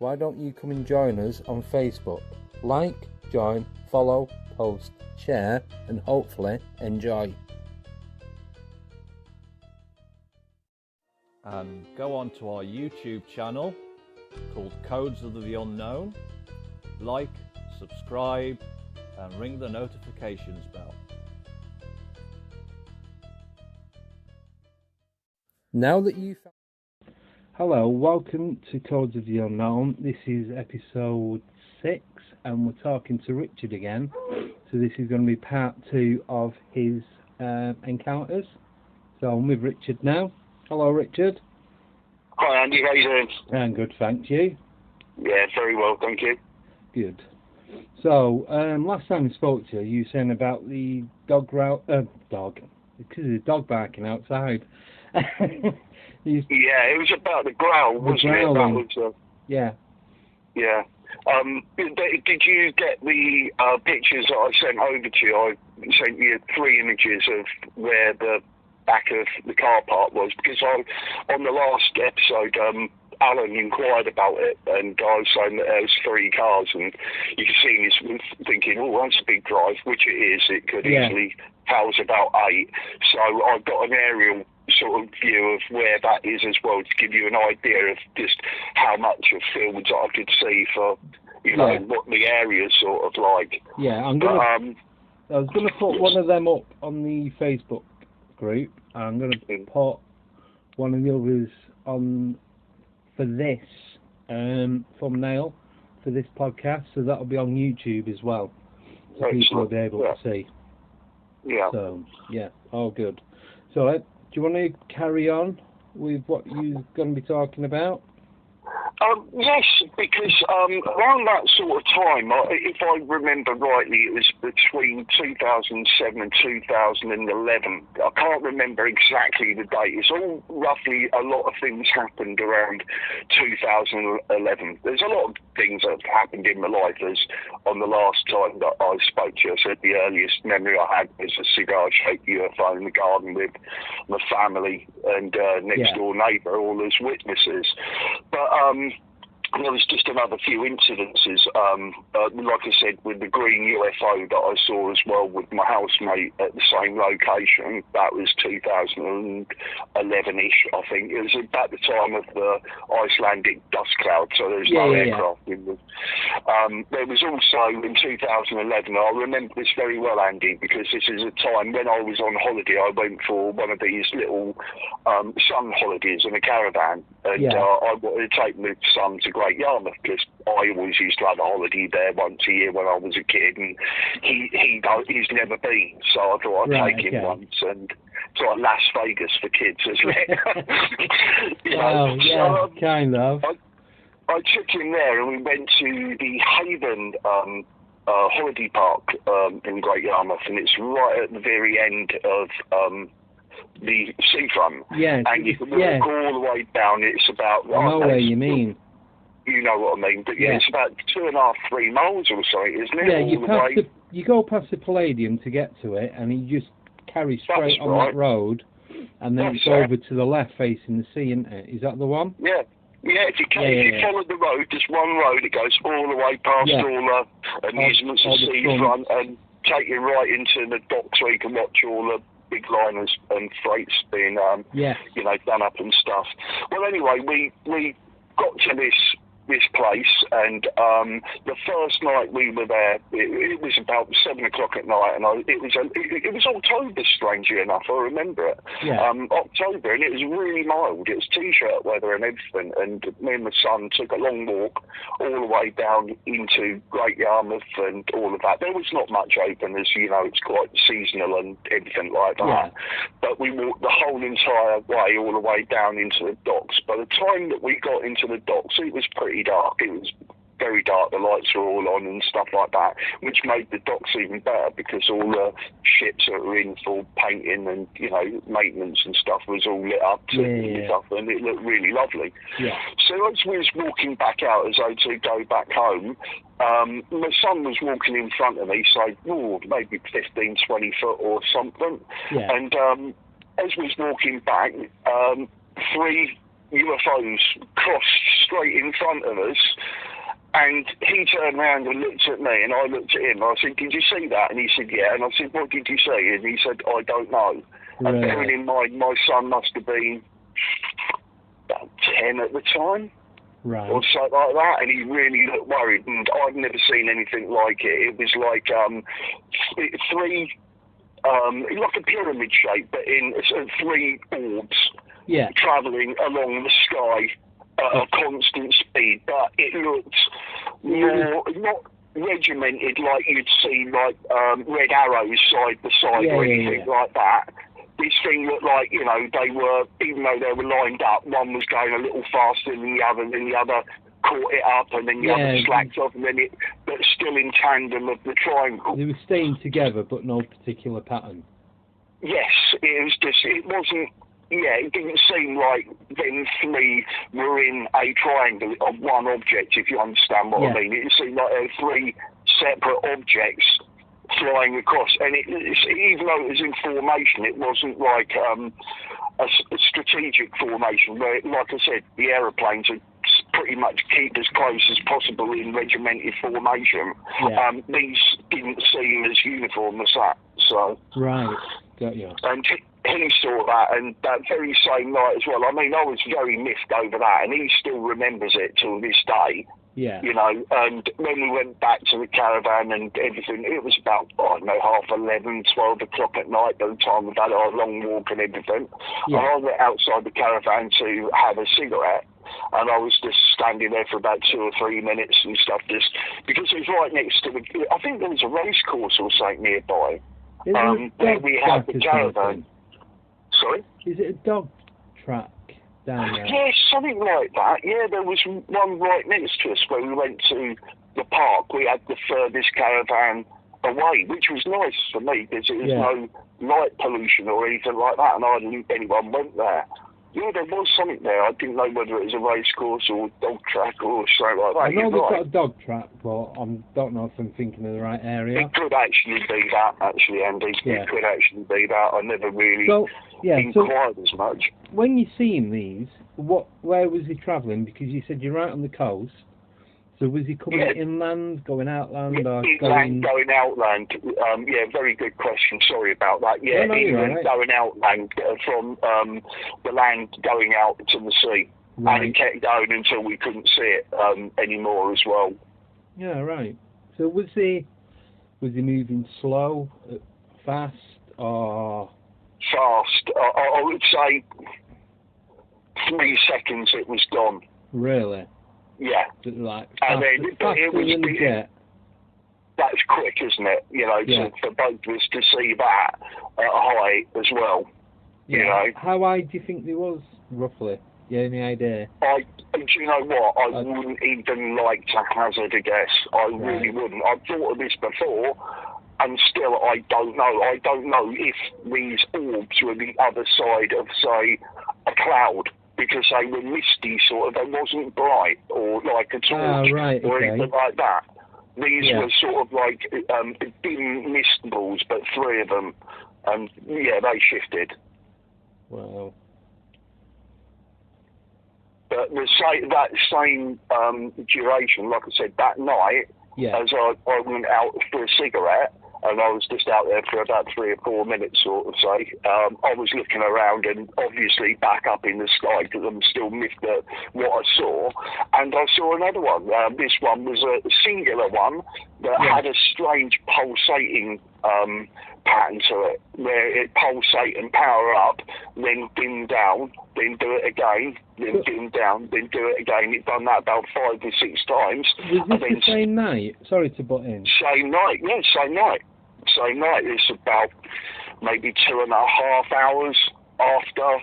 why don't you come and join us on Facebook? Like, join, follow, post, share, and hopefully enjoy. And go on to our YouTube channel called Codes of the Unknown. Like, subscribe, and ring the notifications bell. Now that you've... Hello, welcome to Codes of the Unknown. This is episode 6, and we're talking to Richard again. So this is going to be part 2 of his encounters. So I'm with Richard now. Hello, Richard. Hi, Andy. How you doing? I'm good, thank you. Yeah, very well, thank you. Good. So, last time we spoke to you, you were saying about the because of the dog barking outside. Yeah, it was about the growl, wasn't it? That was, yeah. Yeah. Did you get the pictures that I sent over to you? I sent you 3 images of where the back of the car park was, because on the last episode, Alan inquired about it, and I was saying that there was 3 cars, and you can see he's thinking, oh, that's a big drive, which it is. It could easily house about 8. So I've got an aerial sort of view of where that is as well, to give you an idea of just how much of fields I could see for, you know, what the area's sort of like. Yeah, I was going to put one of them up on the Facebook group. I'm going to put one of the others on for this thumbnail for this podcast, so that'll be on YouTube as well, so people will be able to see. Yeah. So all good. So do you want to carry on with what you're going to be talking about? Yes, because around that sort of time, if I remember rightly, it was between 2007 and 2011. I can't remember exactly the date. It's all roughly, a lot of things happened around 2011. There's a lot of things that have happened in my life. As on the last time that I spoke to you, I said the earliest memory I had was a cigar-shaped UFO in the garden with my family and next-door neighbour, all as witnesses. But there was just another few incidences, like I said, with the green UFO that I saw as well with my housemate at the same location. That was 2011-ish, I think. It was about the time of the Icelandic dust cloud, so there was no aircraft in them. There was also, in 2011, I remember this very well, Andy, because this is a time when I was on holiday. I went for one of these little sun holidays in a caravan, and I wanted to take my son to Great Yarmouth, because I always used to have a holiday there once a year when I was a kid, and he's never been, so I thought I'd take him once, and it's like Las Vegas for kids, isn't it? Kind of. I took him there, and we went to the Haven holiday park in Great Yarmouth, and it's right at the very end of the seafront. Yeah, and you can walk all the way down. It's about... I know where you mean. You know what I mean, but it's about 2.5, 3 miles or so, isn't it? Yeah, you go past the Palladium to get to it, and you just carry straight on that road, and then it's over to the left facing the sea, isn't it? Is that the one? Yeah. Yeah, if you follow the road, just one road, it goes all the way past all the amusements and seafront, and take you right into the docks where you can watch all the big liners and freights being, done up and stuff. Well, anyway, we got to this place, and the first night we were there, it was about 7 o'clock at night, and it was October, strangely enough. I remember it. October, and it was really mild. It was t-shirt weather and everything, and me and my son took a long walk all the way down into Great Yarmouth and all of that. There was not much open, as you know, it's quite seasonal and everything like that. But we walked the whole entire way, all the way down into the docks. By the time that we got into the docks, it was pretty dark. It was very dark. The lights were all on and stuff like that, which made the docks even better, because all the ships that were in for painting and, you know, maintenance and stuff was all lit up and it looked really lovely. So as we was walking back out, as though to go back home, my son was walking in front of me, so maybe 15, 20 foot or something. And as we was walking back, 3 UFOs crossed straight in front of us. And he turned around and looked at me, and I looked at him. I said, "Did you see that?" And he said, "Yeah." And I said, "What did you see?" And he said, "I don't know." Really? And bearing in mind, my son must have been about 10 at the time. Right. Or something like that, and he really looked worried, and I've never seen anything like it. It was like three, like a pyramid shape, but in three orbs travelling along the sky at a constant speed, but it looked more, not regimented like you'd see like red arrows side by side or anything like that. This thing looked like, you know, they were, even though they were lined up, one was going a little faster than the other caught it up, and then the other slacked off, and then it, but still in tandem of the triangle. They were staying together, but no particular pattern. Yes, it was just, it wasn't, it didn't seem like them three were in a triangle of one object, if you understand what I mean. It seemed like there were three separate objects flying across, and even though it was in formation, it wasn't like a strategic formation where, like I said, the aeroplanes would pretty much keep as close as possible in regimented formation. These didn't seem as uniform as that. So right, got you. And he saw that, and that very same night as well. I mean, I was very miffed over that, and he still remembers it till this day. Yeah. You know, and when we went back to the caravan and everything, it was about, I don't know, 11:30, 12 o'clock at night by the time we'd had our long walk and everything. Yeah. And I went outside the caravan to have a cigarette, and I was just standing there for about 2 or 3 minutes and stuff, just because it was right next to the, I think there was a race course or something nearby, where we had the caravan. Sorry? Is it a dog track down there? Yeah, something like that. Yeah, there was one right next to us where we went to the park. We had the furthest caravan away, which was nice for me because there was no light pollution or anything like that, and I didn't think anyone went there. Yeah, there was something there. I didn't know whether it was a race course or dog track or something like that. I know they've got a dog track, but I don't know if I'm thinking of the right area. It could actually be that, actually, Andy. Yeah. It could actually be that. I never really inquired as much. When you're seeing these, where was he travelling? Because you said you're right on the coast. So was he coming inland, going outland, or inland, going outland? Yeah, very good question. Sorry about that. Yeah, inland, going outland from the land going out to the sea. Right. And it kept going until we couldn't see it anymore as well. Yeah, right. So was he moving slow, fast, or? Fast. I would say 3 seconds it was gone. Really? Yeah. Like and then it was that's quick, isn't it? You know, for both of us to see that at height as well. Yeah. You know. How high do you think he was, roughly? You have any idea? Do you know what? I wouldn't even like to hazard a guess. I really wouldn't. I've thought of this before, and still I don't know. I don't know if these orbs were the other side of, say, a cloud, because they were misty, sort of. They wasn't bright or like a torch or anything like that. These were sort of like dim mist balls, but 3 of them, and they shifted. Wow. But that same duration, like I said, that night, as I went out for a cigarette, and I was just out there for about 3 or 4 minutes, sort of say. I was looking around and obviously back up in the sky because I'm still miffed at what I saw. And I saw another one. This one was a singular one that had a strange pulsating pattern to it, where it pulsate and power up, then dim down, then do it again, then dim down, then do it again. It done that about 5 or 6 times. Was this the same night? Sorry to butt in. Same night, same night. Same night. It's about maybe 2.5 hours after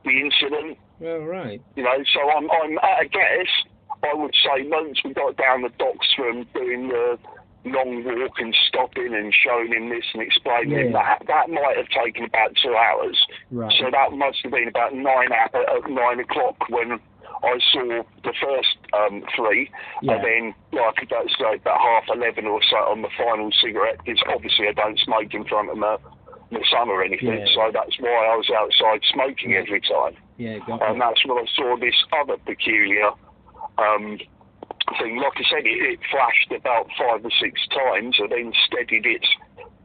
the incident. Oh, right. You know, so I'm at a guess. I would say once we got down the docks from doing the long walk and stopping and showing him this and explaining him that might have taken about 2 hours. Right. So that must have been about 9 o'clock when I saw the first 3, and then, like I say, about 11:30 or so on the final cigarette, because obviously I don't smoke in front of my son or anything, so that's why I was outside smoking every time. Yeah, and that's when I saw this other peculiar thing. Like I said, it flashed about 5 or 6 times and then steadied its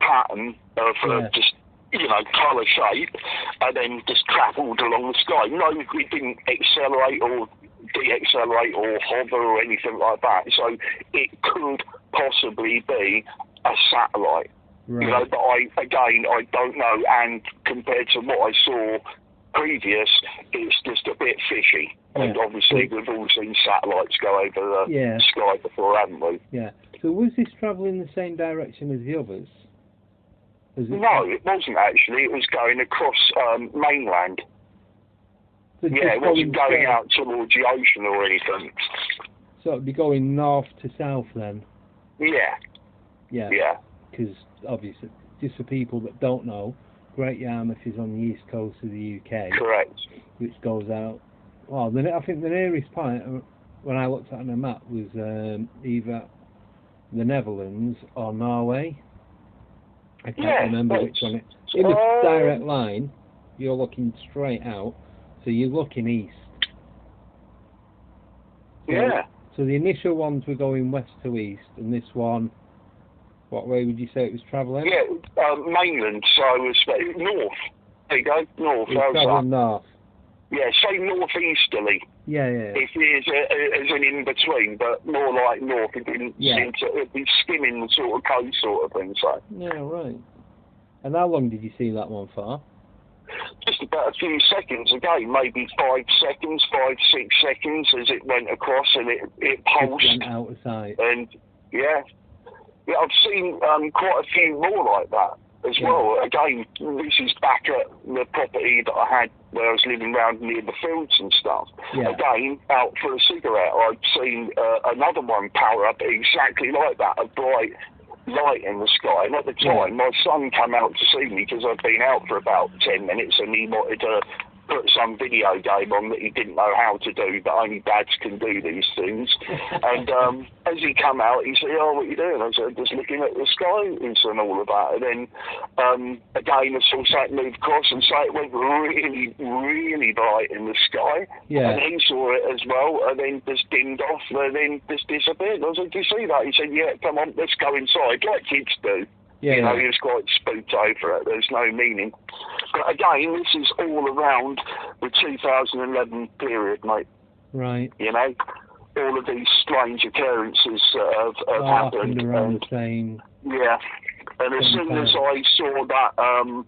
pattern of just, colour shape, and then just travelled along the sky. No, it didn't accelerate or de-accelerate or hover or anything like that. So it could possibly be a satellite. Right. But I don't know. And compared to what I saw previous, it's just a bit fishy. Yeah. And obviously we've all seen satellites go over the sky before, haven't we? Yeah. So was this travelling the same direction as the others? No, it wasn't actually. It was going across mainland. So it wasn't going out towards the ocean or anything. So it'd be going north to south then? Yeah. Yeah. Yeah. Because obviously, just for people that don't know, Great Yarmouth is on the east coast of the UK. Correct. Which goes out. Well, I think the nearest point when I looked at it on a map was either the Netherlands or Norway. I can't remember which one. In the direct line, you're looking straight out, so you're looking east. So the initial ones were going west to east, and this one, what way would you say it was travelling? Yeah, mainland, so it's north. There you go, north. It's travelling north. Yeah, say northeasterly. Yeah. If there's an in-between, but more like north. It didn't seem to, it'd be skimming the sort of coast sort of thing, so. Yeah, right. And how long did you see that one for? Just about a few seconds again, maybe 5 seconds, 5, 6 seconds as it went across, and it pulsed. It went out of sight. And, I've seen quite a few more like that as well. Again, this is back at the property that I had where I was living around near the fields and stuff. Yeah. Again, out for a cigarette, I'd seen another one power up exactly like that, a bright light in the sky. And at the time, my son came out to see me because I'd been out for about 10 minutes and he wanted to put some video game on that he didn't know how to do, but only dads can do these things. And as he come out, he said, "Oh, what are you doing?" I said, "Just looking at the sky," and all of that. And then again, I saw something move across, and so it went really, really bright in the sky. Yeah. And he saw it as well, and then just dimmed off, and then just disappeared. I said, "Do you see that?" He said, "Yeah, come on, let's go inside," like kids do. He was quite spooked over it. There's no meaning. But again, this is all around the 2011 period, mate. Right. All of these strange occurrences have happened. Around the same. Yeah. And as soon as I saw that,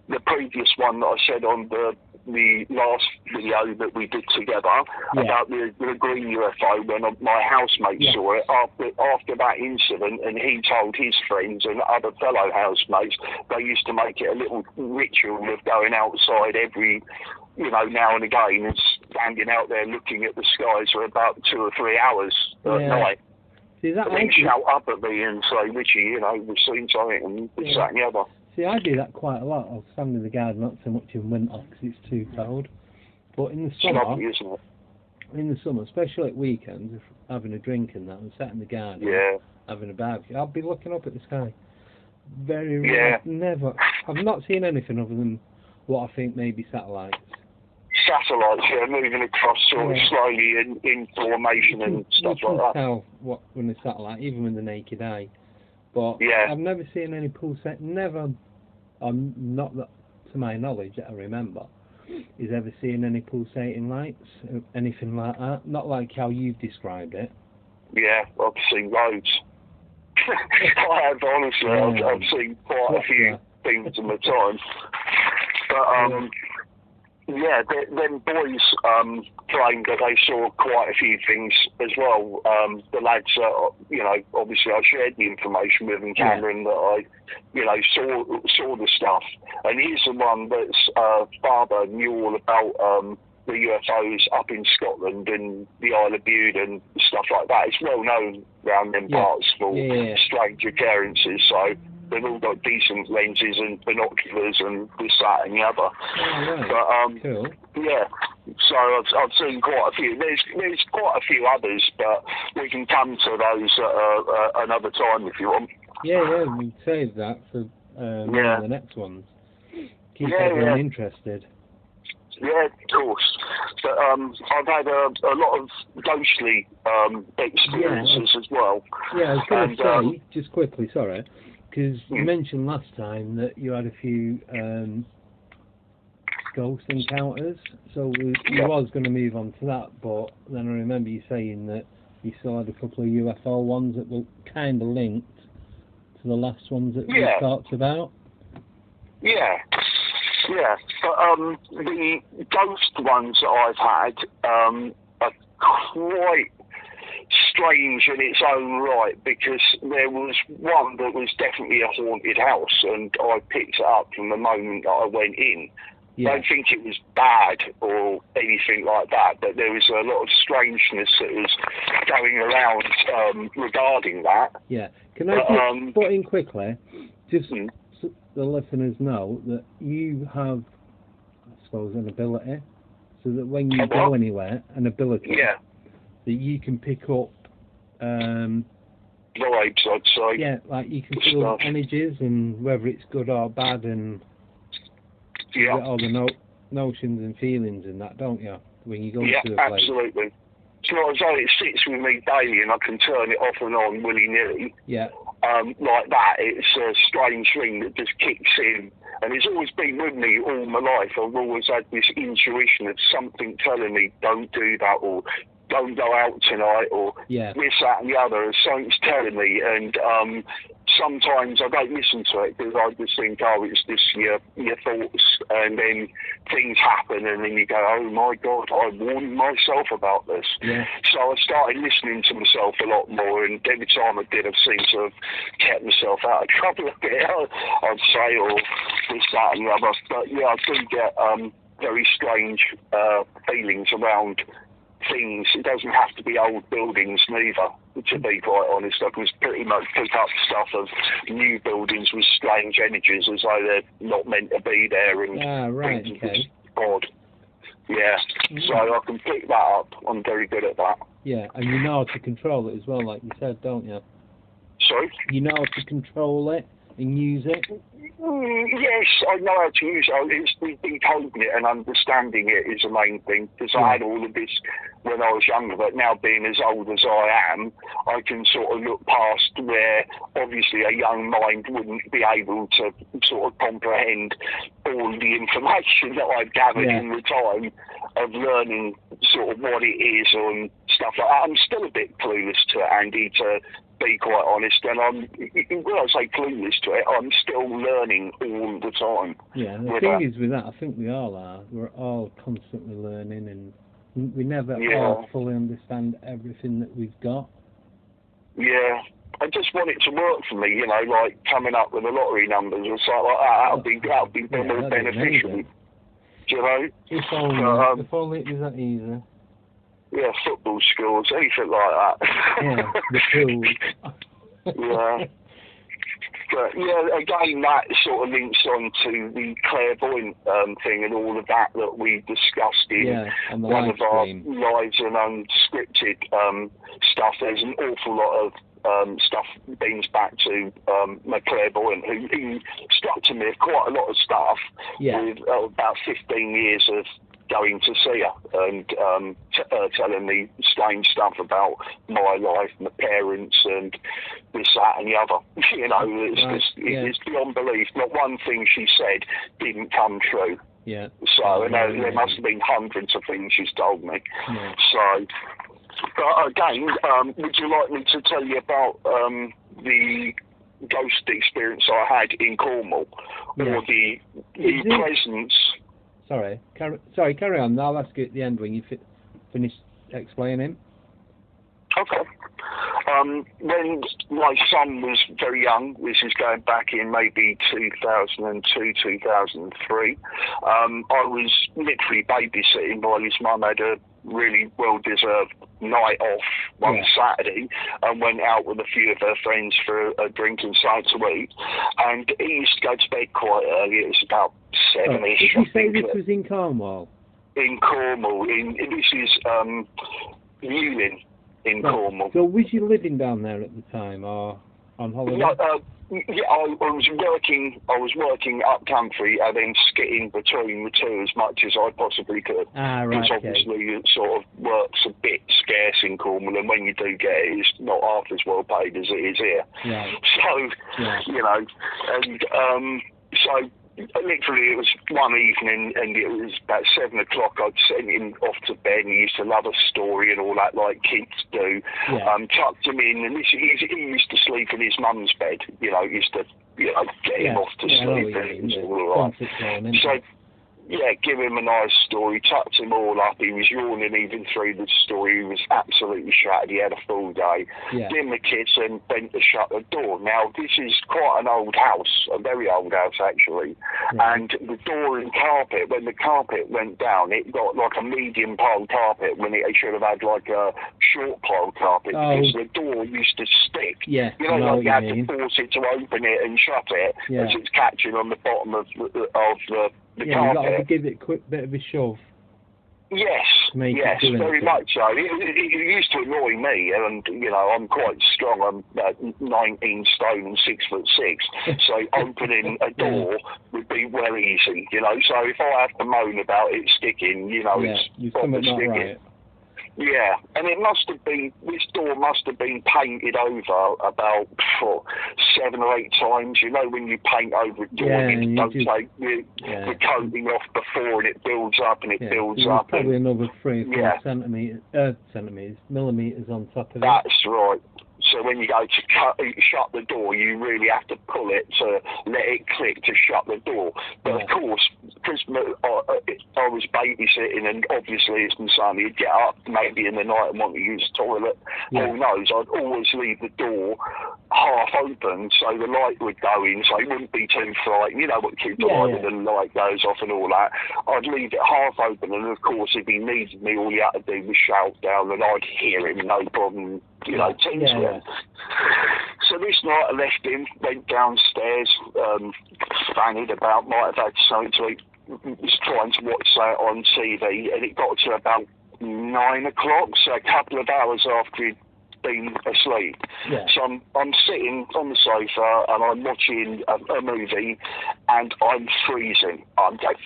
the previous one that I said on the last video that we did together about the green UFO, when my housemate saw it after that incident, and he told his friends and other fellow housemates, they used to make it a little ritual of going outside every now and again and standing out there looking at the skies for about 2 or 3 hours at night. See, that and then shout up at me and say, "Richie, we've seen something," and this, that and the other. See, I do that quite a lot. I'll stand in the garden, not so much in winter because it's too cold. But in the summer, lovely, isn't it? Especially at weekends, if having a drink and that, and sat in the garden, having a barbecue, I'll be looking up at the sky. Very rare. Never. I've not seen anything other than what I think may be satellites. Satellites, moving across sort of slowly in formation and stuff like that. You can tell when a satellite, even with the naked eye. But I've never seen any pulsate. Never, not that to my knowledge that I remember, is ever seeing any pulsating lights, anything like that. Not like how you've described it. Yeah, I've seen loads. I have, honestly. I've seen quite a few things in the time. But then boys claimed that they saw quite a few things as well. The lads, obviously I shared the information with them, Cameron, that I, saw the stuff. And he's the one that's father knew all about the UFOs up in Scotland and the Isle of Bute and stuff like that. It's well known around them parts for strange occurrences. So they've all got decent lenses and binoculars and this, that and the other. Cool. Yeah, so I've seen quite a few. There's quite a few others, but we can come to those another time if you want. Yeah, we can save that for the next ones. Keep everyone interested. Yeah, of course. But I've had a lot of ghostly experiences as well. Yeah, I was going to say, just quickly, sorry, because you mentioned last time that you had a few ghost encounters, so we was going to move on to that, but then I remember you saying that you still had a couple of UFO ones that were kind of linked to the last ones that we talked about. Yeah. Yeah, but the ghost ones that I've had are quite strange in its own right, because there was one that was definitely a haunted house, and I picked it up from the moment that I went in. I don't think it was bad or anything like that, but there was a lot of strangeness that was going around regarding that. Yeah, can I just put in quickly, just so the listeners know that you have, I suppose, an ability, so that when you go anywhere, an ability that you can pick up vibes, I'd say. Yeah, like you can feel energies, and whether it's good or bad, and you get all the notions and feelings and that, don't you, when you go to a place? Yeah, absolutely. So as though it sits with me daily and I can turn it off and on willy-nilly. Yeah. Like that, it's a strange thing that just kicks in. And it's always been with me all my life. I've always had this intuition of something telling me, don't do that, or don't go out tonight, or this, that and the other, as something's telling me. And sometimes I don't listen to it, because I just think, oh, it's just your thoughts, and then things happen, and then you go, oh my God, I warned myself about this. Yeah. So I started listening to myself a lot more, and every time I did, I seemed to have kept myself out of trouble a bit, I'd say, or this, that and the other. But yeah, I do get very strange feelings around things. It doesn't have to be old buildings neither, to be quite honest. I can pretty much pick up stuff of new buildings with strange energies, as though they're not meant to be there, and right, okay. Odd. Yeah, so I can pick that up. I'm very good at that. Yeah, and you know how to control it as well, like you said, don't you? Sorry? You know how to control it and use it? Yes, I know how to use it. It's decoding it and understanding it is the main thing, because I had all of this when I was younger, but now being as old as I am, I can sort of look past where obviously a young mind wouldn't be able to sort of comprehend all the information that I've gathered in the time of learning sort of what it is and stuff like that. I'm still a bit clueless to it, Andy, to be quite honest, and when I say clueless to it, I'm still learning all the time. Yeah, the thing is with that, I think we all are. We're all constantly learning, and we never all fully understand everything that we've got. Yeah, I just want it to work for me, you know, like coming up with the lottery numbers or something like that. That'll be more beneficial. Do you know? If only it was that easy. Yeah, football scores, anything like that. Yeah, the tools. Yeah. But yeah, again, that sort of links on to the clairvoyant thing and all of that we discussed in one of our lives and unscripted stuff. There's an awful lot of stuff beans back to my clairvoyant, who struck to me with quite a lot of stuff with about 15 years of going to see her and telling me strange stuff about my life, my parents, and this, that, and the other. You know, it's beyond belief. Not one thing she said didn't come true. Yeah. So there must have been hundreds of things she's told me. Yeah. So, but again, would you like me to tell you about the ghost experience I had in Cornwall, or the presence? Sorry, carry on. I'll ask you at the end when you finish explaining. Okay. When my son was very young, this is going back in maybe 2002, 2003, I was literally babysitting while his mum had a really well-deserved night off one Saturday, and went out with a few of her friends for a drink and something to eat. And he used to go to bed quite early. It was about 7-ish. Did you say this was in Cornwall? In Cornwall. This is Newlyn in Cornwall. So was you living down there at the time, or? on holiday? Yeah, I was working up country and then skitting between the two as much as I possibly could. Right. Because obviously it sort of work's a bit scarce in Cornwall, and when you do get it, it's not half as well paid as it is here. Right. So, you know, and so literally it was one evening, and it was about 7 o'clock. I'd sent him off to bed, and he used to love a story and all that, like kids do. Yeah. Tucked him in, and he used to sleep in his mum's bed. You know, used to get him off to sleep. And it was all right. So, yeah, give him a nice story, tucked him all up. He was yawning even through the story. He was absolutely shattered. He had a full day. Yeah. Give him a kiss and bent to shut the door. Now, this is quite an old house, a very old house actually. Right. And the door and carpet, when the carpet went down, it got like a medium pile carpet when it should have had like a short pile carpet, because the door used to stick. Yeah, you know, like you had to force it to open it and shut it as it's catching on the bottom of the carpet. You've got to give it a quick bit of a shove. Yes, very much so. It used to annoy me, and you know, I'm quite strong. I'm 19 stone and 6'6", so opening a door would be well easy, you know. So if I have to moan about it sticking, you know, it's something not right. Yeah, and this door must have been painted over about 7 or 8 times. You know, when you paint over a door, you don't take the coating off before, and it builds up and it builds up. Probably another 3 or 4 millimetres on top of it. That's right. So when you go to shut the door, you really have to pull it to let it click to shut the door. But of course, because I was babysitting, and obviously it's my son, he'd get up maybe in the night and want to use the toilet. Who knows? I'd always leave the door half open so the light would go in, so it wouldn't be too frightened. You know what kids are like when the light goes off and all that. I'd leave it half open, and of course, if he needed me, all he had to do was shout down, and I'd hear him, no problem. You know, So this night I left him, went downstairs, fannied about, might have had something to eat, was trying to watch that on TV, and it got to about 9 o'clock, so a couple of hours after he'd been asleep. Yeah. So I'm sitting on the sofa, and I'm watching a movie, and I'm freezing. I'm going,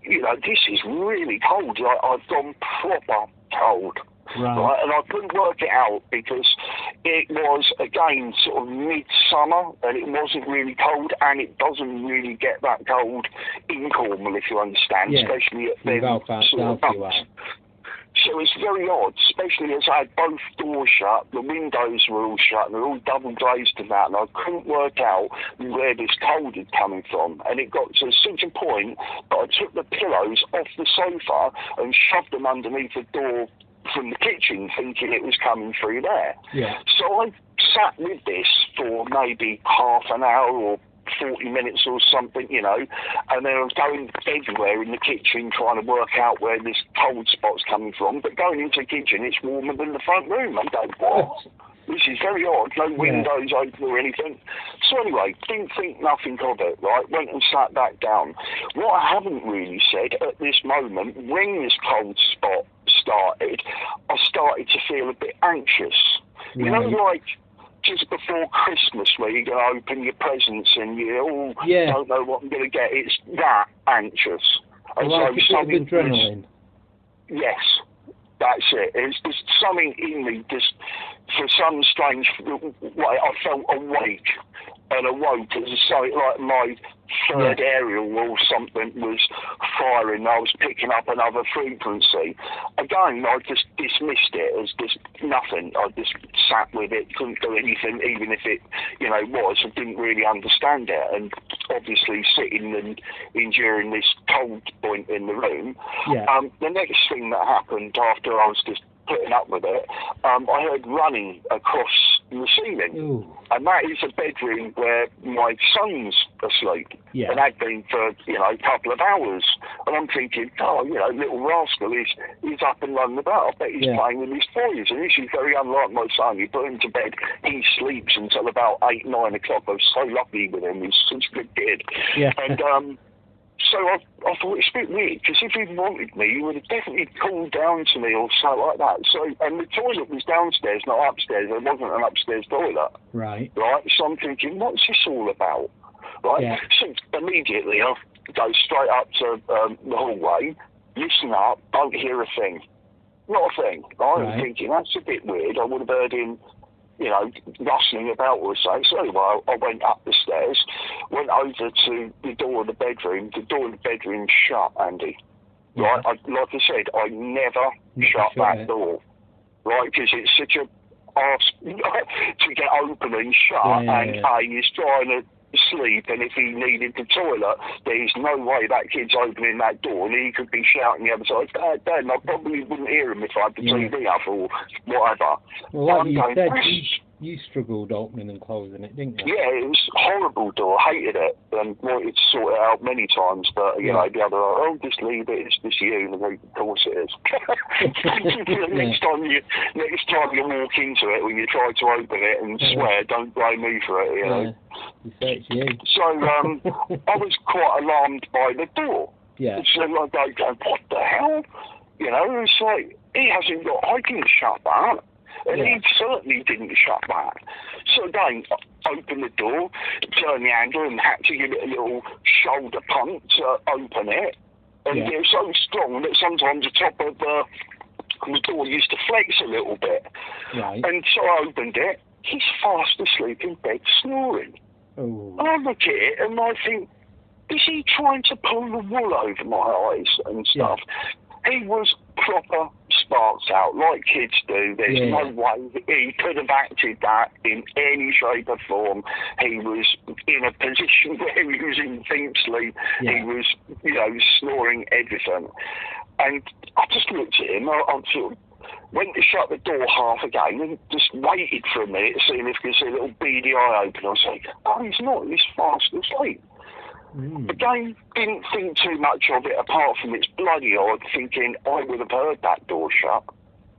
you know, this is really cold. I've gone proper cold. Right. And I couldn't work it out because it was, again, sort of midsummer, and it wasn't really cold, and it doesn't really get that cold in Cornwall, if you understand, especially at them sort of months. So it's very odd, especially as I had both doors shut, the windows were all shut, and they're all double glazed and that, and I couldn't work out where this cold had coming from. And it got to such a point that I took the pillows off the sofa and shoved them underneath the door from the kitchen, thinking it was coming through there. Yeah. So I sat with this for maybe half an hour or 40 minutes or something, you know, and then I was going everywhere in the kitchen trying to work out where this cold spot's coming from. But going into the kitchen, it's warmer than the front room. I'm going, what? This is very odd. No windows open or anything. So anyway, didn't think nothing of it, right? Went and sat back down. What I haven't really said at this moment, when this cold spot started, I started to feel a bit anxious. Right. You know, like just before Christmas, where you go open your presents and you don't know what I'm going to get. It's that anxious. And like so a bit of adrenaline. Yes. That's it. It's just something in me, just for some strange way, I felt awake and awoke. It was something like my third aerial or something was firing. I was picking up another frequency. Again, I just dismissed it as just nothing. I just sat with it, couldn't do anything, even if it, you know, was. I didn't really understand it. And obviously sitting and enduring this cold point in the room. The next thing that happened after I was just putting up with it, I heard running across the ceiling. Ooh. And that is a bedroom where my son's asleep. Yeah. And had been for, you know, a couple of hours. And I'm thinking, you know, little rascal is up and running about. I bet he's playing with his toys. And this is very unlike my son. You put him to bed, he sleeps until about 8, 9 o'clock. I was so lucky with him. He's such a good kid. Yeah. And so So I thought it's a bit weird, because if he'd wanted me, he would have definitely called down to me or something like that. So, and the toilet was downstairs, not upstairs. There wasn't an upstairs toilet. Right. Right? So I'm thinking, what's this all about? Right? Yeah. So immediately I go straight up to the hallway, listen up, don't hear a thing. Not a thing. Right? I'm thinking, that's a bit weird. I would have heard him, you know, rustling about or something. So anyway, I went up the stairs, went over to the door of the bedroom. The door of the bedroom shut, Andy. Right? Like I said, I never shut that door. Right? Because it's such a arse to get open and shut, and he's trying to sleep, and if he needed the toilet, there's no way that kid's opening that door, and he could be shouting the other side, Dad, and I probably wouldn't hear him if I had the TV up or whatever. Well, like you said, you struggled opening and closing it, didn't you? Yeah, it was a horrible door. I hated it and wanted to sort it out many times, but you know, the other, just leave it. It's just you. And of course it is. Next time you walk into it, when you try to open it and swear, don't blame me for it. You know. You say it's you. So I was quite alarmed by the door. Yeah. So I go, what the hell? You know, it's like I didn't shut that. And he certainly didn't shut that. So again, opened the door, turned the handle, and had to give it a little shoulder pump to open it. And it was so strong that sometimes the top of the door used to flex a little bit. Right. And so I opened it. He's fast asleep in bed, snoring. Oh. And I look at it and I think, is he trying to pull the wool over my eyes and stuff? He was proper sparks out, like kids do. There's no way he could have acted that in any shape or form. He was in a position where he was in deep sleep. He was, you know, snoring everything. And I just looked at him. I sort of went to shut the door half again and just waited for a minute, seeing if I could see a little beady eye open. I was like, oh, he's not. He's fast asleep. Again, didn't think too much of it apart from it's bloody odd, thinking I would have heard that door shut.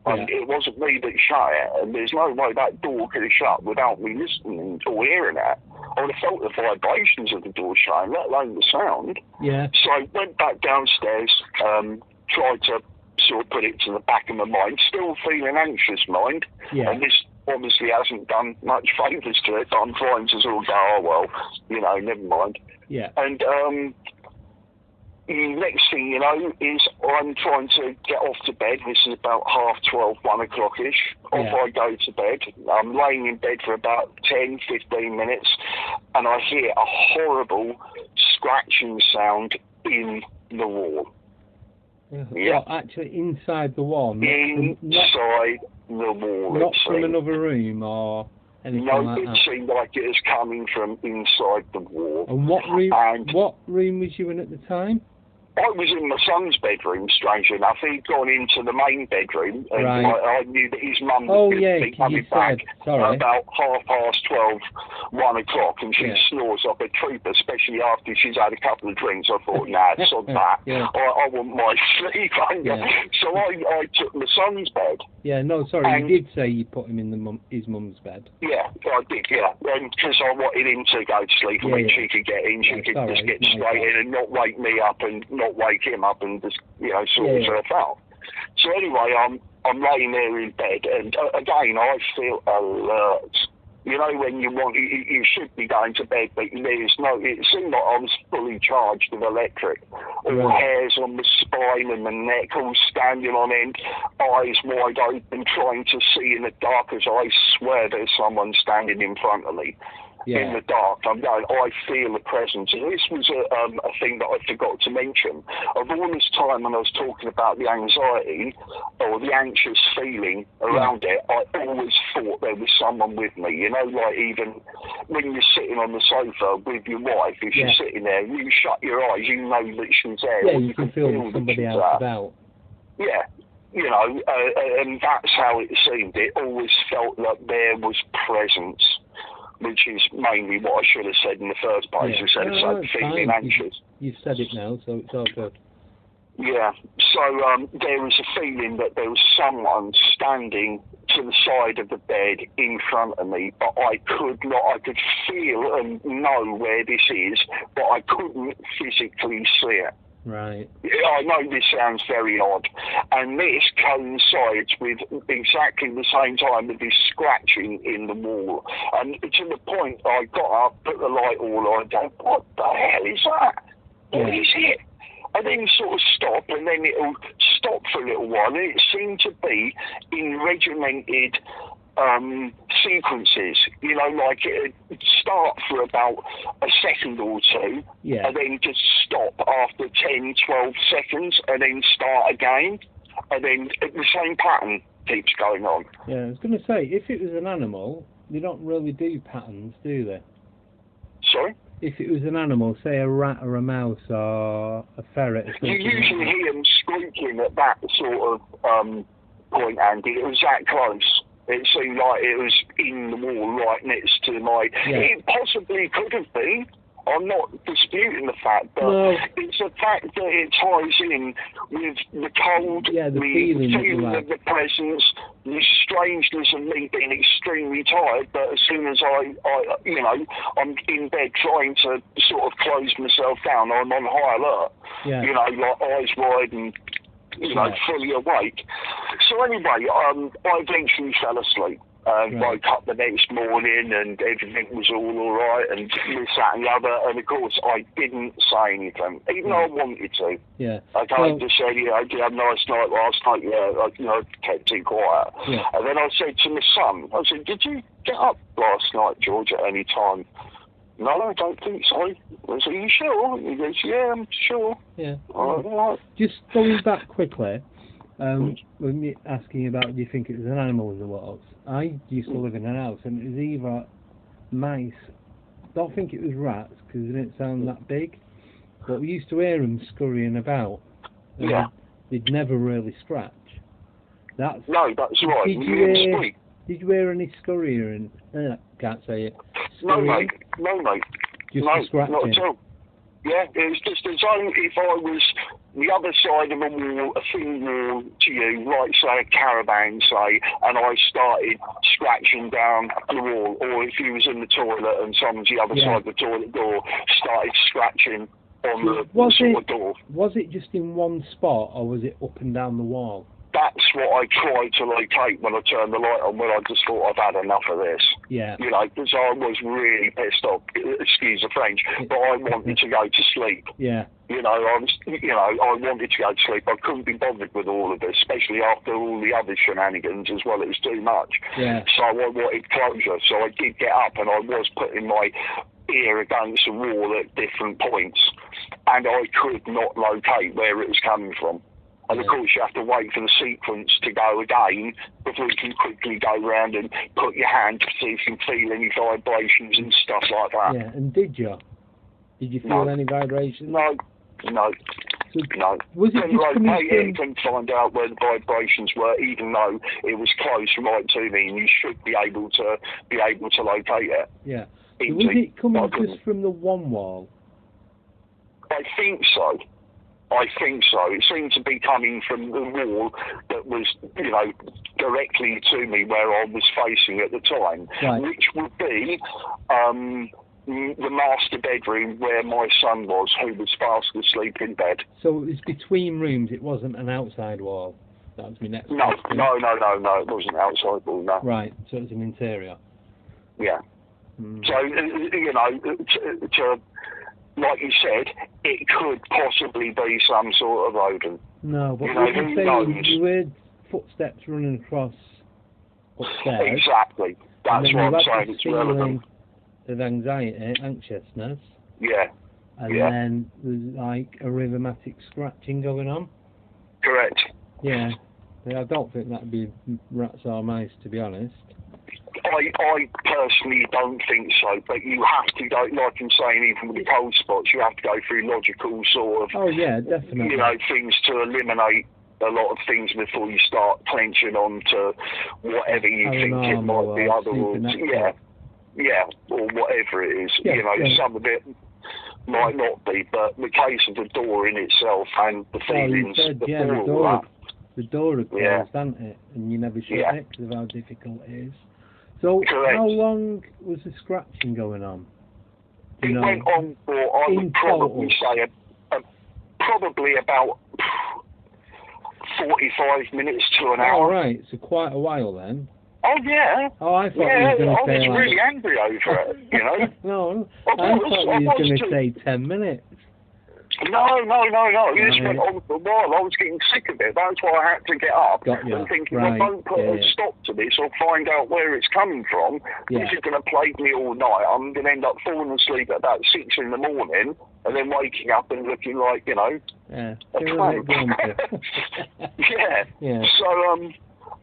And it wasn't me that shut it, and there's no way that door could have shut without me listening or hearing it. I would have felt the vibrations of the door shutting, let alone the sound. Yeah. So I went back downstairs, tried to sort of put it to the back of my mind, still feeling anxious, mind. Yeah. And this obviously hasn't done much favours to it, but I'm trying to sort of go, oh, well, you know, never mind. Yeah. And the next thing you know is I'm trying to get off to bed. This is about 12:30, 1 o'clock-ish. Off I go to bed. I'm laying in bed for about 10, 15 minutes, and I hear a horrible scratching sound in the wall. Well, actually, inside the wall. Inside the wall. Not from another room or anything like that. It seemed like it was coming from inside the wall. And what room was you in at the time? I was in my son's bedroom, strangely enough. He'd gone into the main bedroom, and I knew that his mum was going to be coming back about 12:30, 1 o'clock, and she snores like a trooper, especially after she's had a couple of drinks. I thought, nah, sod that. I want my sleep. So I took my son's bed. Yeah, no, sorry, you did say you put him in his mum's bed. Yeah, I did, and because I wanted him to go to sleep, and when she could get in, she could just get straight in and not wake me up and not wake him up and just, you know, sort herself out. So anyway, I'm laying there in bed, and again, I feel alert. You know, when you should be going to bed, but there's no, it seemed like I was fully charged with electric. All hairs on the spine and the neck, all standing on end, eyes wide open, trying to see in the dark as I swear there's someone standing in front of me. In the dark, I'm going, I feel the presence. And this was a thing that I forgot to mention. Of all this time when I was talking about the anxiety or the anxious feeling around it, I always thought there was someone with me. You know, like even when you're sitting on the sofa with your wife, if she's sitting there, you shut your eyes, you know that she's there. Yeah, you can feel somebody else about. Yeah. You know, and that's how it seemed. It always felt that there was presence, which is mainly what I should have said in the first place. I said feeling anxious. You've said it now, so it's all good. Yeah, so there was a feeling that there was someone standing to the side of the bed in front of me, but I could not. I could feel and know where this is, but I couldn't physically see it. Right. I know this sounds very odd, and this coincides with exactly the same time with this scratching in the wall, and to the point I got up, put the light all on, and go, what the hell is that? What is it? And then sort of stop, and then it'll stop for a little while, and it seemed to be in regimented sequences, you know, like it'd start for about a second or two, and then just stop after 10, 12 seconds, and then start again, and then the same pattern keeps going on. Yeah, I was going to say, if it was an animal, they don't really do patterns, do they? Sorry? If it was an animal, say a rat or a mouse or a ferret or something. You usually hear them squeaking at that sort of point, Andy. It was that close. It seemed like it was in the wall right next to my... Yeah. It possibly could have been. I'm not disputing the fact, but it's a fact that it ties in with the cold, the feeling of the presence, the strangeness of me being extremely tired, but as soon as I you know, I'm in bed trying to sort of close myself down, I'm on high alert. Yeah. You know, like eyes wide and, you know, fully awake. So anyway, I eventually fell asleep. Woke up the next morning and everything was all right and this, that and the other. And of course, I didn't say anything, even though I wanted to. Yeah. I just said, you know, did you have a nice night last night? Yeah, you know, kept it quiet. Yeah. And then I said to my son, I said, did you get up last night, George, at any time? No, I don't think so. I said, are you sure? He goes, yeah, I'm sure. Yeah. All right. Just going back quickly, with me asking about, do you think it was an animal or what? I used to live in a house and it was either mice, don't think it was rats because they didn't sound that big, but we used to hear them scurrying about. Yeah. They'd never really scratch. No, that's right. Did you hear any scurrying? Can't say it. Scurrying? No, mate. Just no, scratching? Not at all. Yeah, it was just as though if I was the other side of a wall, a thin wall to you, like say a caravan, say, and I started scratching down the wall, or if you was in the toilet and someone's the other side of the toilet door started scratching on the sort of door. Was it just in one spot, or was it up and down the wall? That's what I tried to locate when I turned the light on, when I just thought I've had enough of this. Yeah. You know, because I was really pissed off, excuse the French, but I wanted to go to sleep. Yeah. You know, I wanted to go to sleep. I couldn't be bothered with all of this, especially after all the other shenanigans as well. It was too much. Yeah. So I wanted closure. So I did get up and I was putting my ear against the wall at different points, and I could not locate where it was coming from. And of course, you have to wait for the sequence to go again before you can quickly go round and put your hand to see if you can feel any vibrations and stuff like that. Yeah, and did you? Did you feel any vibrations? No. So no. Was it just coming from... Couldn't find out where the vibrations were, even though it was close right to me, and you should be able to locate it. Yeah. So was it coming just from the one wall? I think so. It seemed to be coming from the wall that was, you know, directly to me where I was facing at the time, which would be the master bedroom where my son was, who was fast asleep in bed. So it was between rooms, it wasn't an outside wall? That was my next question. No, it wasn't an outside wall, no. Right, so it was an interior. Yeah. So, you know, like you said, it could possibly be some sort of rodent. No, but what you're saying, you heard footsteps running across upstairs. Exactly. That's what I'm saying. It's relevant. Of anxiousness. Yeah. And then there's like a rhythmatic scratching going on. Correct. Yeah. I don't think that'd be rats or mice, to be honest. I personally don't think so, but you have to go, like I'm saying, even with the cold spots, you have to go through logical sort of, oh yeah, definitely, you know, things to eliminate a lot of things before you start clenching on to whatever you think it might be, otherwise, yeah, or whatever it is. You know, some of it might not be, but the case of the door in itself and the feelings before all that. the door had closed, hadn't it? And you never shut it because of how difficult it is. So how long was the scratching going on? It went on for, I would probably say, probably about 45 minutes to an hour. Oh, right, so quite a while then. Oh, yeah. Oh, I thought you were going to say I was really angry over it, you know. No, I thought you were going to say 10 minutes. No. It just went on for a while. I was getting sick of it. That's why I had to get up and think, if I don't put a stop to this or find out where it's coming from, this is going to plague me all night. I'm going to end up falling asleep at about 6 in the morning and then waking up and looking like, you know, a tramp. So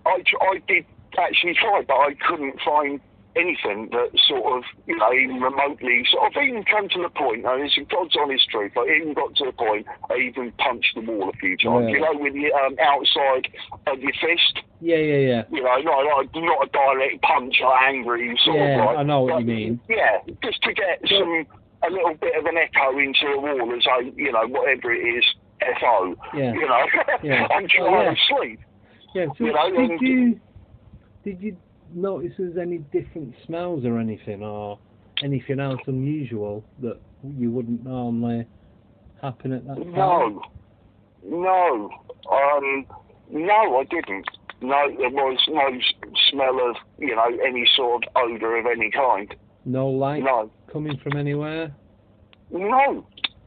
I did actually try, but I couldn't find anything that sort of, you know, even remotely, sort of even come to the point, and it's God's honest truth, I even got to the point, I even punched the wall a few times, you know, with the outside of your fist. Yeah. You know, not a direct punch, like angry, sort of like. I know what you mean. Yeah, just to get a little bit of an echo into the wall as though, you know, whatever it is, FO, you know, I'm trying to sleep. Yeah, so you know, did you notice there's any different smells or anything else unusual that you wouldn't normally happen at that time? No, I didn't. No, there was no smell of, you know, any sort of odour of any kind. No light coming from anywhere? No,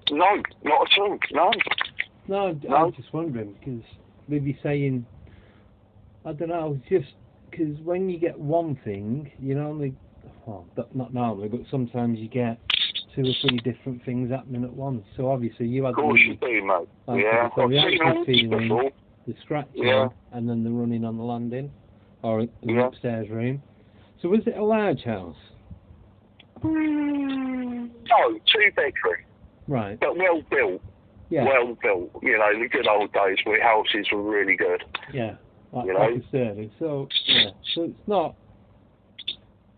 not at all, No, I was just wondering, because maybe saying, I don't know, just because when you get one thing, you normally, not normally, but sometimes you get 2 or 3 different things happening at once. So obviously you had the reaction feeling, the scratching, and then the running on the landing, or in the upstairs room. So was it a large house? No, 2-bedroom. Right. But well built. Yeah. Well built. You know, the good old days where houses were really good. Yeah. Like a service. So it's not,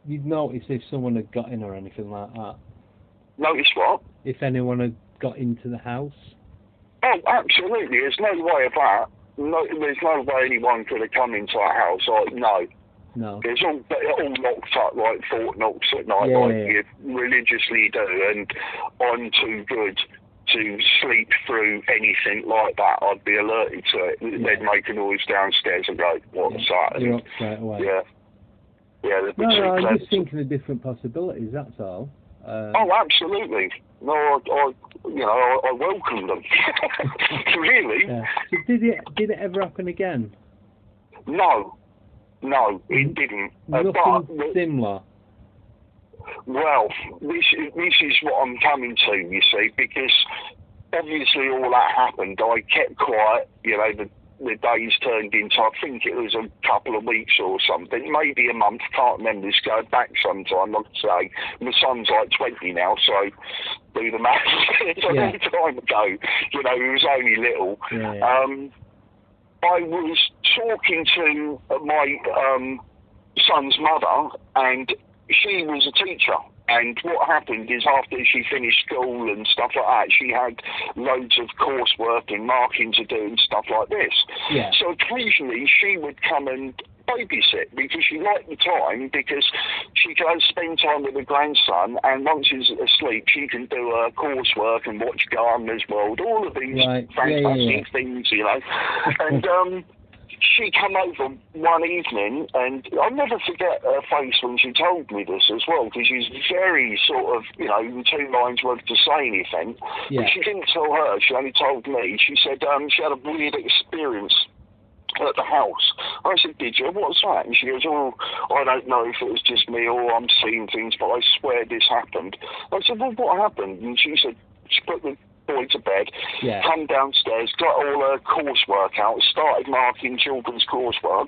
you'd notice if someone had got in or anything like that. Notice what? If anyone had got into the house. Oh, absolutely. There's no way of that. No, there's no way anyone could have come into our house. No. It's all locked up like Fort Knox at night, you religiously do, and I'm too good to sleep through anything like that. I'd be alerted to it. They'd make a noise downstairs and go, what's that? You're up straight away. No, I'm just thinking of different possibilities, that's all. Oh, absolutely. No, I welcome them. Really. Yeah. So did it ever happen again? No, it didn't. Nothing similar? Well, this is what I'm coming to, you see, because obviously all that happened. I kept quiet, you know, the days turned into, I think it was a couple of weeks or something, maybe a month, can't remember, this going back sometime, like I say. My son's like 20 now, so do the maths. It's a long time ago, you know, he was only little. I was talking to my son's mother, and she was a teacher, and what happened is after she finished school and stuff like that, she had loads of coursework and marking to do and stuff like this. Yeah. So occasionally she would come and babysit because she liked the time, because she could spend time with her grandson, and once he's asleep she can do her coursework and watch Gardener's World, all of these fantastic things, you know. And she came over one evening, and I'll never forget her face when she told me this as well, because she's very sort of, you know, in 2 lines worth to say anything. Yeah. But she didn't tell her, she only told me. She said she had a weird experience at the house. I said, did you? What's that? And she goes, I don't know if it was just me or I'm seeing things, but I swear this happened. I said, well, what happened? And she said, she put the boy to bed, come downstairs, got all her coursework out, started marking children's coursework,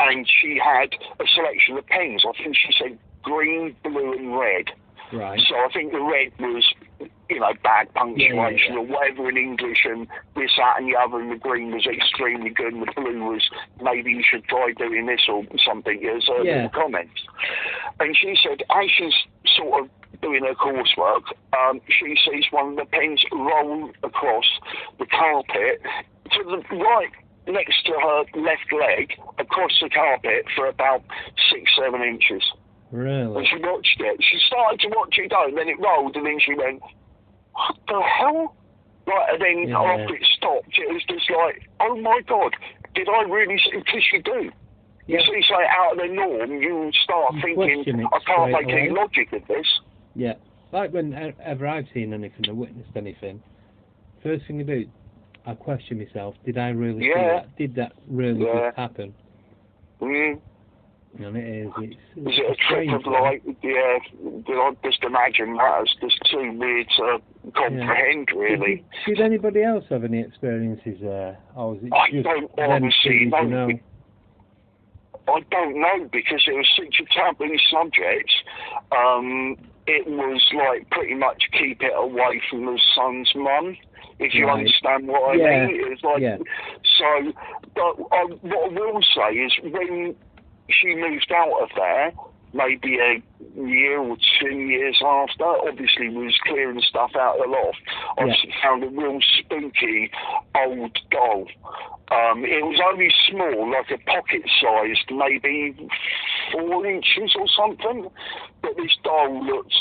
and she had a selection of pens. I think she said green, blue and red. Right. So I think the red was, you know, bad punctuation or whatever in English, and this, that and the other, and the green was extremely good, and the blue was maybe you should try doing this or something as little comments. And she said, as she's sort of doing her coursework, she sees one of the pens roll across the carpet to the right next to her left leg across the carpet for about 6-7 inches. Really? And she watched it. She started to watch it go, and then it rolled, and then she went, "What the hell?" Like, and then after it stopped, it was just like, "Oh my God, did I really see?" Because you do. You see something out of the norm, you start thinking, "I can't make any logic of this." Yeah. Like whenever I've seen anything or witnessed anything, first thing I do, I question myself, did I really see that? Did that really just happen? Mm. And it is. Is it a trick of light? Yeah, I just imagine that as just too weird to comprehend, really. Did anybody else have any experiences there? Or was it I don't honestly know. I don't know, because it was such a taboo subject. It was like pretty much keep it away from the son's mum, if you understand what I mean. It was like, so, but what I will say is when she moved out of there, maybe a year or 2 years after, obviously was clearing stuff out of the loft, I found a real spooky old doll. It was only small, like a pocket-sized, maybe 4 inches or something, but this doll looked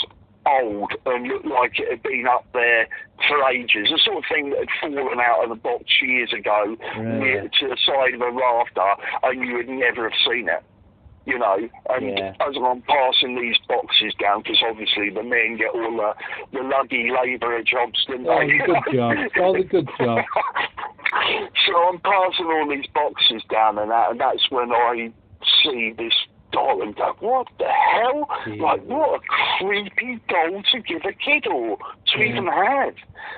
old and looked like it had been up there for ages. The sort of thing that had fallen out of the box years ago near to the side of a rafter, and you would never have seen it. You know, and as I'm passing these boxes down, because obviously the men get all the luggy labourer jobs, don't they? All the good jobs. So I'm passing all these boxes down and that's when I see this doll and go, what the hell? Like, what a creepy doll to give a kid or to even have.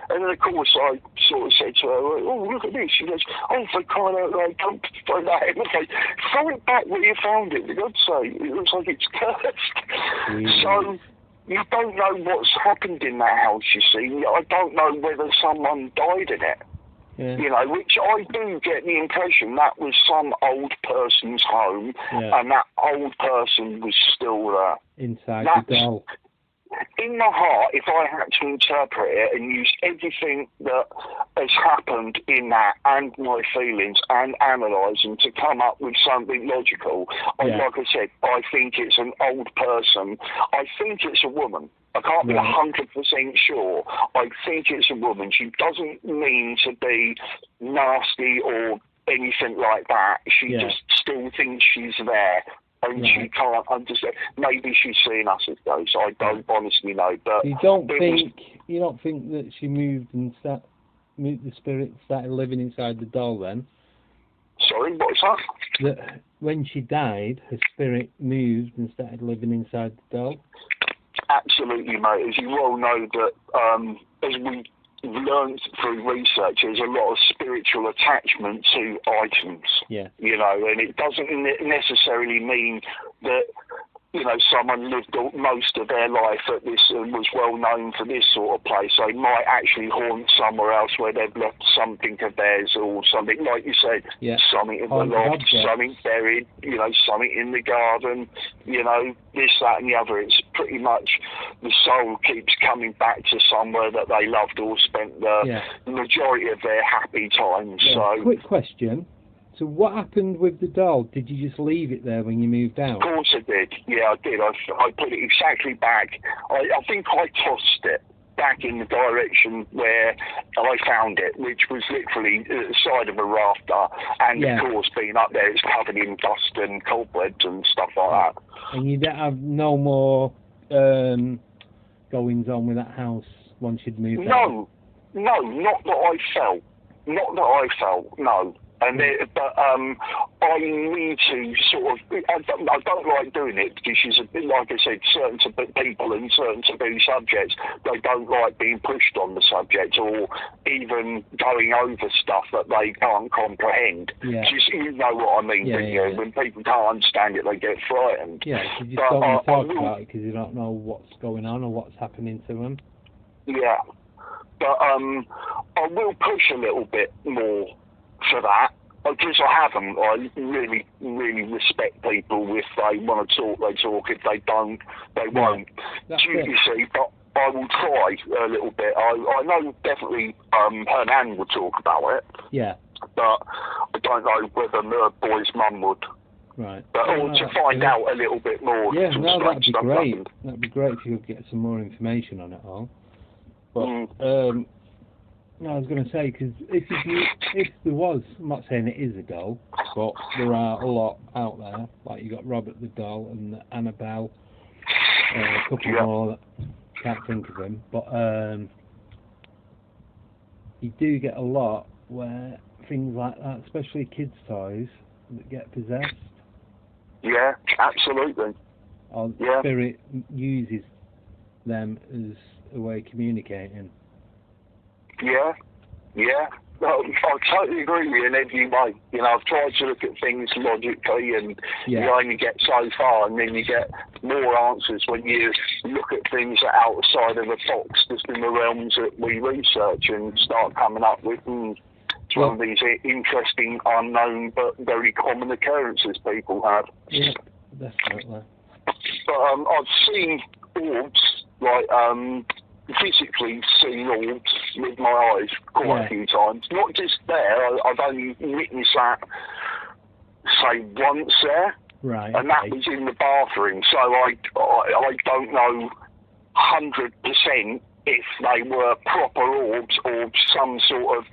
And then, of course, I sort of said to her, oh, look at this. She goes, oh, for crying out loud, don't throw that in. Okay, throw it back where you found it, for God's sake. It looks like it's cursed. So you don't know what's happened in that house, you see. I don't know whether someone died in it. You know, which I do get the impression that was some old person's home, and that old person was still there. Inside the doll. In my heart, if I had to interpret it and use everything that has happened in that and my feelings and analyse them to come up with something logical, like I said, I think it's an old person. I think it's a woman. I can't be 100% sure. I think it's a woman. She doesn't mean to be nasty or anything like that. She just still thinks she's there. And she can't understand. Maybe she's seeing us as ghosts. I don't honestly know. But you don't think that she moved and the spirit started living inside the doll then? Sorry, what's that? That when she died, her spirit moved and started living inside the doll? Absolutely, mate. As you well know, that as we learned through research, there's a lot of spiritual attachment to items. You know, and it doesn't necessarily mean that, you know, someone lived most of their life at this and was well known for this sort of place. They might actually haunt somewhere else where they've left something of theirs or something, like you said, something in the loft, something buried, you know, something in the garden, you know, this, that and the other. It's pretty much the soul keeps coming back to somewhere that they loved or spent the majority of their happy times. So, quick question. So what happened with the doll? Did you just leave it there when you moved out? Of course I did. Yeah, I did. I put it exactly back. I think I tossed it back in the direction where I found it, which was literally the side of a rafter. And of course, being up there, it's covered in dust and cobwebs and stuff like that. And you don't have no more goings on with that house once you'd moved out? No, not that I felt. No. And but I need to sort of. I don't like doing it because she's a bit, like I said, certain people and certain taboo subjects. They don't like being pushed on the subject or even going over stuff that they can't comprehend. You know what I mean, don't you? When people can't understand it, they get frightened. Yeah, you just don't want to talk about it because you don't know what's going on or what's happening to them. Yeah, but I will push a little bit more for that, because I haven't. I really, really respect people. If they want to talk, they talk. If they don't, they won't. You see, but I will try a little bit. I know definitely Hernan will talk about it. Yeah. But I don't know whether the boy's mum would. Right. But to find out a little bit more. Yeah, no, that'd be great. Happened. That'd be great if you could get some more information on it all. But no, I was going to say, because if there was, I'm not saying it is a doll, but there are a lot out there. Like you got Robert the doll and Annabelle, a couple more that can't think of them. But you do get a lot where things like that, especially kids' toys, that get possessed. Yeah, absolutely. Or the spirit uses them as a way of communicating. Yeah. Well, I totally agree with you in every way. You know, I've tried to look at things logically, and you only get so far, and then you get more answers when you look at things that are outside of the box, just in the realms that we research and start coming up with. And it's one of these interesting, unknown, but very common occurrences people have. Yeah, definitely. But I've seen orbs, like, physically seen orbs with my eyes quite a few times. Not just there, I've only witnessed that, say, once there. Right. And that was in the bathroom, so I don't know 100% if they were proper orbs or some sort of,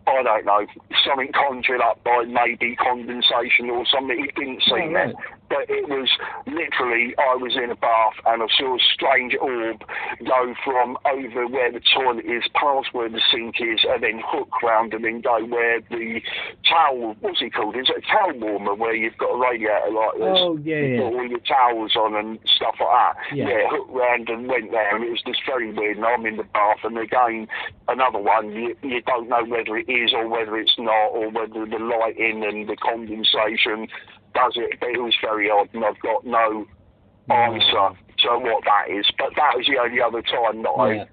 I don't know, something conjured up by maybe condensation or something. It didn't seem that. But it was literally, I was in a bath and I saw a strange orb go from over where the toilet is, past where the sink is, and then hook round and then go where the towel, what's it called? Is it a towel warmer where you've got a radiator like this? Oh, yeah. You put all your towels on and stuff like that. Yeah, hook round and went there, and it was just very weird. And I'm in the bath, and again, another one, you don't know whether it is or whether it's not, or whether the lighting and the condensation does it, but it was very odd, and I've got no answer to what that is. But that was the only other time that I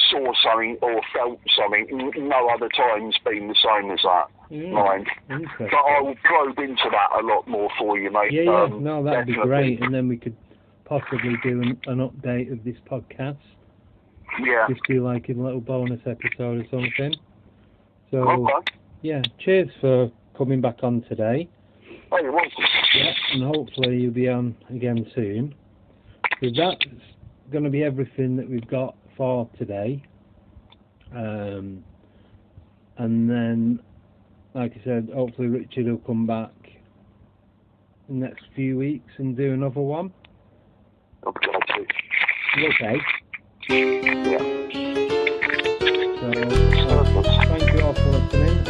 saw something or felt something. No other time's been the same as that. Mine. But I will probe into that a lot more for you, mate. Yeah, no, that'd be great, and then we could possibly do an update of this podcast. Yeah. Just do like a little bonus episode or something. So, yeah, cheers for coming back on today. Oh, you're welcome. Yeah, and hopefully you'll be on again soon. So that's going to be everything that we've got for today. And then, like I said, hopefully Richard will come back in the next few weeks and do another one. Okay. Okay. Yeah. So, thank you all for listening,